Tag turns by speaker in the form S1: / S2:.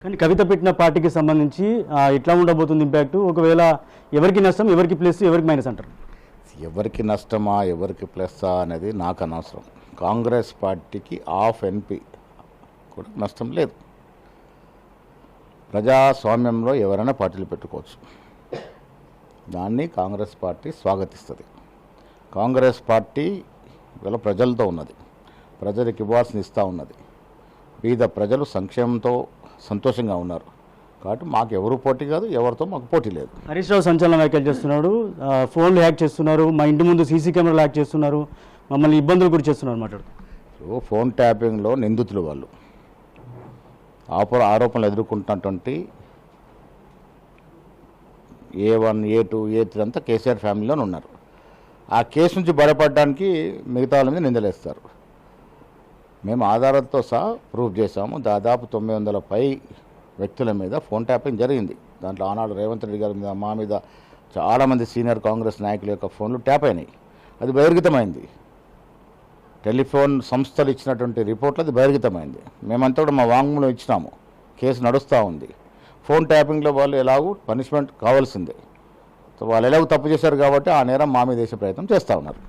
S1: కానీ కవిత పెట్టిన పార్టీకి సంబంధించి ఎట్లా ఉండబోతుంది ఇంపాక్ట్? ఒకవేళ ఎవరికి నష్టం, ఎవరికి ప్లస్, ఎవరికి మైనస్ అంటారు?
S2: ఎవరికి నష్టమా ఎవరికి ప్లస్సా అనేది నాకు అనవసరం. కాంగ్రెస్ పార్టీకి హాఫ్ ఎన్పీ కూడా నష్టం లేదు. ప్రజాస్వామ్యంలో ఎవరైనా పార్టీలు పెట్టుకోవచ్చు. దాన్ని కాంగ్రెస్ పార్టీ స్వాగతిస్తుంది. కాంగ్రెస్ పార్టీ ఇవాళ ప్రజలతో ఉన్నది, ప్రజలకు ఇవ్వాల్సిన ఇస్తూ ఉన్నది. పేద ప్రజలు సంక్షేమంతో సంతోషంగా ఉన్నారు కాబట్టి మాకు ఎవరు పోటీ కాదు, ఎవరితో మాకు పోటీ లేదు.
S1: హరీష్ రావు సంచలన వ్యాఖ్యలు చేస్తున్నాడు. ఫోన్లు హ్యాక్ చేస్తున్నారు, మా ఇంటి ముందు సీసీ కెమెరాలు హ్యాక్ చేస్తున్నారు, మమ్మల్ని ఇబ్బందులు గురి చేస్తున్నారు అన్నమాట.
S2: ఫోన్ ట్యాపింగ్లో నిందితులు వాళ్ళు ఆరోపణలు ఎదుర్కొంటున్నటువంటి A1, A2, A3 అంతా కేసీఆర్ ఫ్యామిలీలోనే ఉన్నారు. ఆ కేసు నుంచి బయటపడడానికి మిగతా వాళ్ళ మీద నిందలేస్తారు. మేము ఆధారాలతో సహా ప్రూవ్ చేశాము. దాదాపు 900 పై వ్యక్తుల మీద ఫోన్ ట్యాపింగ్ జరిగింది. దాంట్లో ఆనాడు రేవంత్ రెడ్డి గారి మీద, మా మీద చాలామంది సీనియర్ కాంగ్రెస్ నాయకుల యొక్క ఫోన్లు ట్యాప్ అయినాయి. అది బహిర్గతమైంది. టెలిఫోన్ సంస్థలు ఇచ్చినటువంటి రిపోర్ట్లు అది బహిర్గతమైంది. మేమంతా కూడా మా వాంగ్మూలం ఇచ్చినాము. కేసు నడుస్తూ ఉంది. ఫోన్ ట్యాపింగ్లో వాళ్ళు ఎలాగూ పనిష్మెంట్ కావాల్సిందే. సో వాళ్ళు ఎలాగో తప్పు చేశారు కాబట్టి ఆ నేరం మా మీద వేసే ప్రయత్నం చేస్తూ ఉన్నారు.